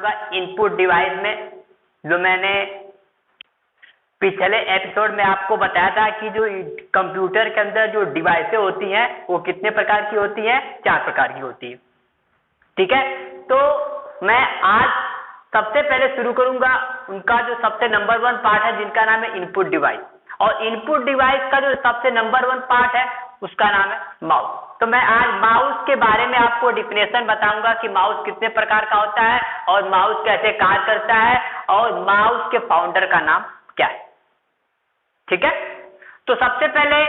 बताऊंगा input device में, जो मैंने पिछले एपिसोड में आपको बताया था कि जो कंप्यूटर के अंदर जो डिवाइसें होती हैं वो कितने प्रकार की होती हैं, 4 प्रकार की होती है। ठीक है, तो मैं आज सबसे पहले शुरू करूंगा उनका जो सबसे नंबर 1 पार्ट है जिनका नाम है इनपुट डिवाइस। और इनपुट डिवाइस का जो सबसे नंबर 1 पार्ट है उसका नाम है माउस। तो मैं आज माउस के बारे में आपको डिफिनेशन बताऊंगा कि माउस कितने प्रकार का होता है और माउस कैसे कार्य करता है और माउस के फाउंडर का नाम क्या है। ठीक है, तो सबसे पहले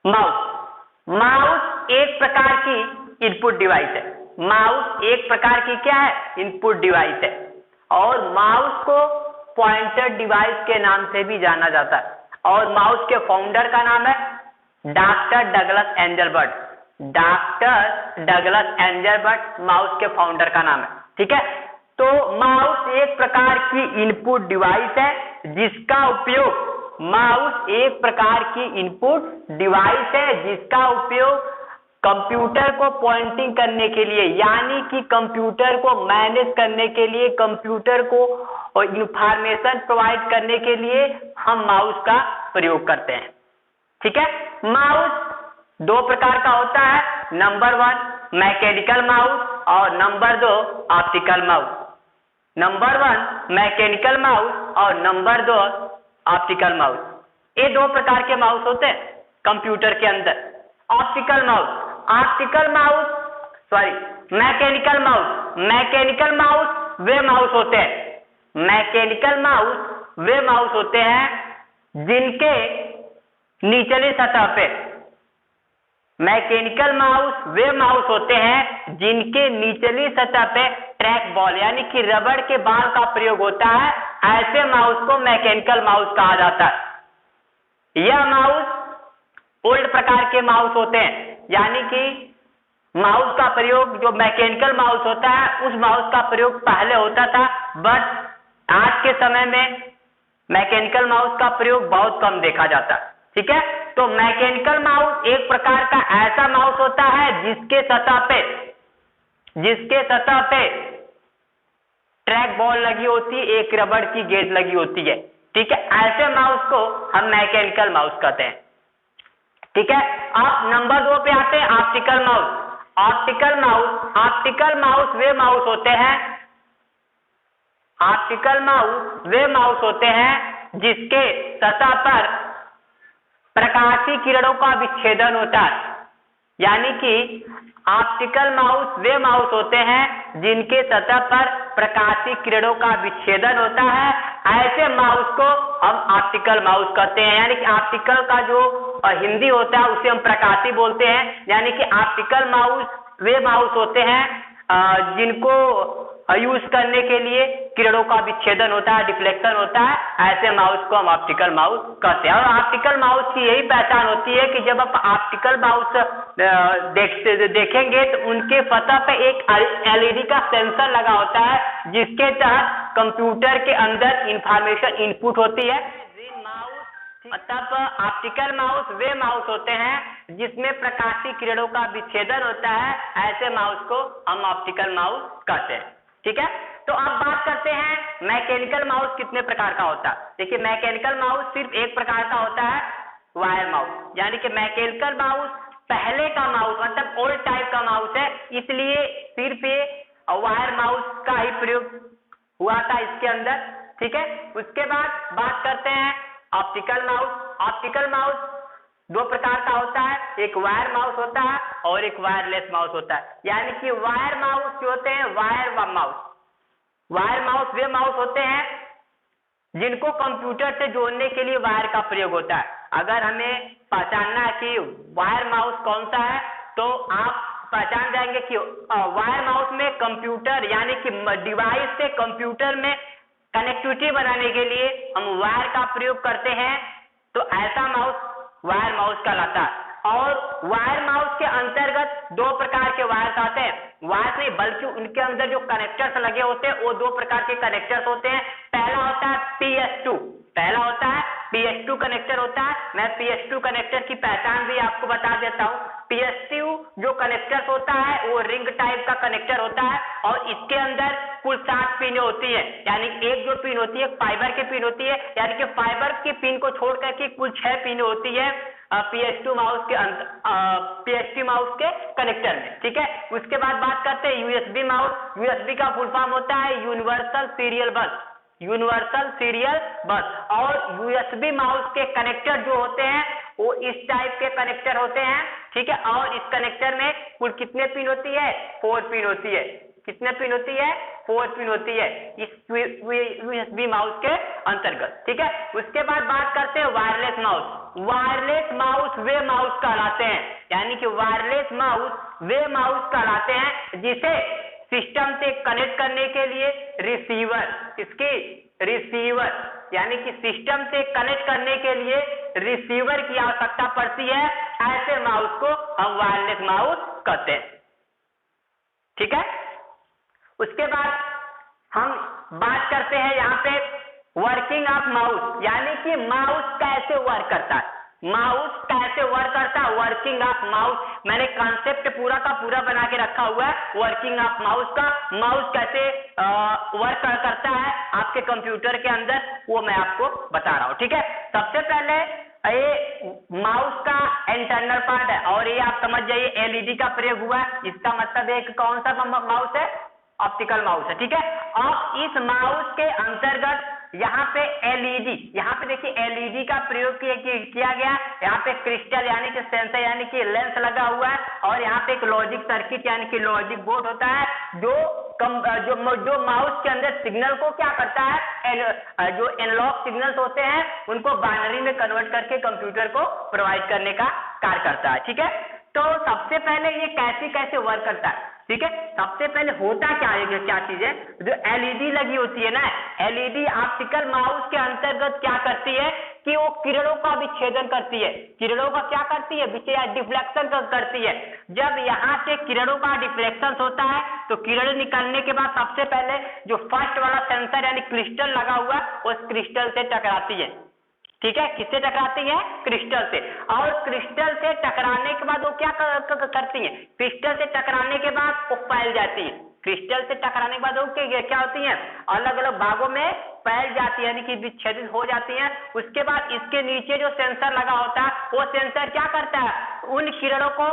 माउस एक प्रकार की इनपुट डिवाइस है। माउस एक प्रकार की क्या है, इनपुट डिवाइस है। और माउस को पॉइंटर डिवाइस के नाम से भी जाना जाता है। और माउस के फाउंडर का नाम है doctor Douglas Engelbart. Doctor Douglas Engelbart mouse के फाउंडर का नाम है। ठीक है, तो माउस एक प्रकार की इनपुट डिवाइस है जिसका उपयोग कंप्यूटर को पॉइंटिंग करने के लिए, यानी कि कंप्यूटर को मैनेज करने के लिए, कंप्यूटर को इंफॉर्मेशन प्रोवाइड करने के लिए हम माउस का प्रयोग करते हैं। ठीक है, माउस 2 प्रकार का होता है, नंबर 1 मैकेनिकल माउस और number 2 optical mouse. Number 1 mechanical mouse और नंबर 2 ऑप्टिकल माउस। ये 2 प्रकार के माउस होते हैं कंप्यूटर के अंदर। मैकेनिकल माउस वे माउस होते हैं जिनके निचली सतह पे ट्रैक बॉल यानी कि रबड़ के बाल का प्रयोग होता है। ऐसे माउस को मैकेनिकल माउस कहा जाता है। यह माउस ओल्ड प्रकार के माउस होते हैं, यानी कि माउस का प्रयोग जो मैकेनिकल माउस होता है उस माउस का प्रयोग पहले होता था, बट आज के समय में मैकेनिकल माउस का प्रयोग बहुत कम देखा जाता है। ठीक है, तो मैकेनिकल माउस एक प्रकार का ऐसा माउस होता है जिसके सतह पे ट्रैक बॉल लगी होती है, एक रबड़ की गेंद लगी होती है। ठीक है, ऐसे माउस को हम मैकेनिकल माउस कहते हैं। ठीक है, अब नंबर 2 पे आते हैं ऑप्टिकल माउस। ऑप्टिकल माउस वे माउस होते हैं जिसके सतह पर प्रकाशीय किरणों का विच्छेदन होता है। यानी कि ऑप्टिकल माउस वे माउस होते हैं जिनके सतह पर प्रकाशीय किरणों का विच्छेदन होता है। ऐसे माउस को हम ऑप्टिकल माउस कहते हैं। यानी कि ऑप्टिकल का जो हिंदी होता है उसे हम प्रकाशीय बोलते हैं। यानी कि ऑप्टिकल माउस वे माउस होते हैं जिनको यूज करने के लिए किरणों का विच्छेदन होता है, डिफ्लेक्शन होता है। ऐसे माउस को हम ऑप्टिकल माउस कहते हैं। और ऑप्टिकल माउस की यही पहचान होती है कि जब आप ऑप्टिकल माउस देखेंगे तो उनके सतह पे एक एलईडी का सेंसर लगा होता है जिसके तहत कंप्यूटर के अंदर इंफॉर्मेशन इनपुट होती है। तब ऑप्टिकल माउस वे माउस होते हैं जिसमें प्रकाशीय किरणों का विच्छेदन होता है। ऐसे माउस को हम ऑप्टिकल माउस कहते हैं। ठीक है, तो अब बात करते हैं मैकेनिकल माउस कितने प्रकार का होता है। देखिए, मैकेनिकल माउस सिर्फ एक प्रकार का होता है, वायर माउस। यानी कि मैकेनिकल माउस पहले का माउस मतलब ओल्ड टाइप का माउस है, इसलिए सिर्फ ये वायर माउस का ही प्रयोग हुआ था इसके अंदर। ठीक है, उसके बाद बात करते हैं ऑप्टिकल माउस 2 प्रकार का होता है, एक वायर माउस होता है और एक वायरलेस माउस होता है। यानी कि वायर माउस जो होते हैं वायर माउस वे माउस होते हैं जिनको कंप्यूटर से जोड़ने के लिए वायर का प्रयोग होता है। अगर हमें पहचानना है कि वायर माउस कौन सा है तो आप पहचान जाएंगे कि वायर माउस में कंप्यूटर यानी कि डिवाइस से कंप्यूटर में कनेक्टिविटी बनाने के लिए हम वायर का प्रयोग करते हैं, तो ऐसा माउस वायर माउस कहलाता है। और वायर माउस के अंतर्गत 2 प्रकार के वायर्स आते हैं। वायर नहीं बल्कि उनके अंदर जो कनेक्टर्स लगे होते हैं वो 2 प्रकार के कनेक्टर्स होते हैं। पहला होता है PS2 कनेक्टर होता है। मैं PS2 कनेक्टर की पहचान भी आपको बता देता हूँ। PS2 जो कनेक्टर होता है वो रिंग टाइप का कनेक्टर होता है और इसके अंदर कुल 7 पिन होती है, यानी एक जो पिन होती है फाइबर की पिन होती है, यानी कि फाइबर की पिन को छोड़ करके कुल 6 पिन होती है PS2 माउस के PS2 माउस के कनेक्टर में। ठीक है, उसके बाद बात करते हैं USB माउस। USB का फुल फॉर्म होता है यूनिवर्सल सीरियल बस, यूनिवर्सल सीरियल बस। और USB माउस के कनेक्टर जो होते हैं वो इस टाइप के कनेक्टर होते हैं। ठीक है, और इस कनेक्टर में कुल कितने पिन होती है? 4 पिन होती है। कितने पिन होती है? 4 पिन होती है इस USB माउस के अंतर्गत। ठीक है, उसके बाद बात करते हैं वायरलेस माउस। वायरलेस माउस वे माउस कहलाते हैं, यानी कि वायरलेस माउस वे माउस कहलाते हैं जिसे सिस्टम से कनेक्ट करने के लिए रिसीवर, इसकी रिसीवर यानी कि सिस्टम से कनेक्ट करने के लिए रिसीवर की आवश्यकता पड़ती है। ऐसे माउस को हम वायरलेस माउस कहते हैं। ठीक है, उसके बाद हम बात करते हैं यहाँ पे वर्किंग ऑफ माउस, यानी कि माउस कैसे वर्क करता है। माउस कैसे वर्क करता है, वर्किंग ऑफ माउस। मैंने कॉन्सेप्ट पूरा का पूरा बना के रखा हुआ है वर्किंग ऑफ माउस का। माउस कैसे वर्क करता है आपके कंप्यूटर के अंदर, वो मैं आपको बता रहा हूँ। ठीक है, सबसे पहले ये माउस का इंटरनल पार्ट है और ये आप समझ जाइए LED का प्रयोग हुआ है। इसका मतलब एक कौन सा माउस है? ऑप्टिकल माउस है। ठीक है, और इस माउस के अंतर्गत यहाँ पे LED, यहाँ पे देखिए LED का प्रयोग किया गया। यहाँ पे क्रिस्टल यानी कि सेंसर यानी कि लेंस लगा हुआ है और यहाँ पे एक लॉजिक सर्किट यानी कि लॉजिक बोर्ड होता है जो माउस के अंदर सिग्नल को क्या करता है, जो एनालॉग सिग्नल्स होते हैं उनको बाइनरी में कन्वर्ट करके कंप्यूटर को प्रोवाइड करने का कार्य करता है। ठीक है, तो सबसे पहले ये कैसे वर्क करता है। ठीक है, सबसे पहले होता क्या है, क्या चीज है, जो LED लगी होती है ना, LED ऑप्टिकल माउस के अंतर्गत क्या करती है कि वो किरणों का विच्छेदन करती है। किरणों का क्या करती है? डिफ्लेक्शन करती है। जब यहाँ से किरणों का डिफ्लेक्शन होता है तो किरण निकलने के बाद सबसे पहले जो फर्स्ट वाला सेंसर यानी क्रिस्टल लगा हुआ उस क्रिस्टल से टकराती है। ठीक है, किससे टकराती है? क्रिस्टल से। और क्रिस्टल से टकराने के बाद वो क्या करती है? क्रिस्टल से टकराने के बाद वो फैल जाती है। क्रिस्टल से टकराने के बाद वो क्या होती है? अलग अलग भागों में फैल जाती है, यानी कि विच्छेदित हो जाती है। उसके बाद इसके नीचे जो सेंसर लगा होता है वो सेंसर क्या करता है? उन किरणों को,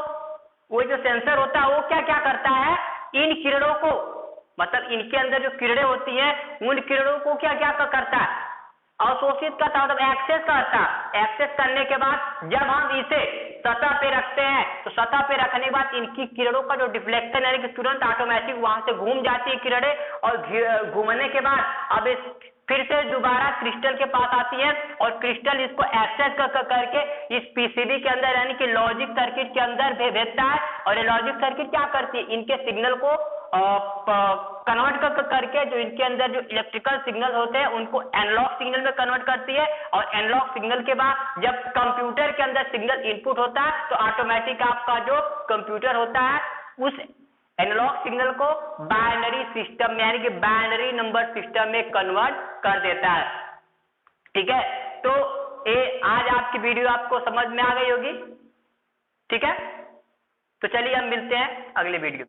वो जो सेंसर होता है वो क्या करता है? इन किरणों को, मतलब इनके अंदर जो किरणें होती है उन किरणों को क्या करता है? अवशोषित करता, मतलब एक्सेस करता। एक्सेस करने के बाद जब हम इसे सतह पे रखते हैं तो सतह पे रखने के बाद इनकी किरणों का जो डिफ्लेक्शन यानी कि तुरंत ऑटोमेटिक वहां से घूम जाती है किरणें, और घूमने के बाद अब फिर से दोबारा क्रिस्टल के पास आती है और क्रिस्टल इसको एक्सेस करके इस PCB के अंदर यानी कि लॉजिक सर्किट के अंदर भेजता है। और ये लॉजिक सर्किट क्या करती है? इनके सिग्नल को कन्वर्ट करके जो इनके अंदर जो इलेक्ट्रिकल सिग्नल होते हैं उनको एनालॉग सिग्नल में कन्वर्ट करती है। और एनालॉग सिग्नल के बाद जब कंप्यूटर के अंदर सिग्नल इनपुट होता है तो ऑटोमेटिक आपका जो कंप्यूटर होता है उस एनालॉग सिग्नल को बाइनरी सिस्टम यानी कि बाइनरी नंबर सिस्टम में कन्वर्ट कर देता है। ठीक है, तो ये आज आपकी वीडियो आपको समझ में आ गई होगी। ठीक है, तो चलिए हम मिलते हैं अगले वीडियो।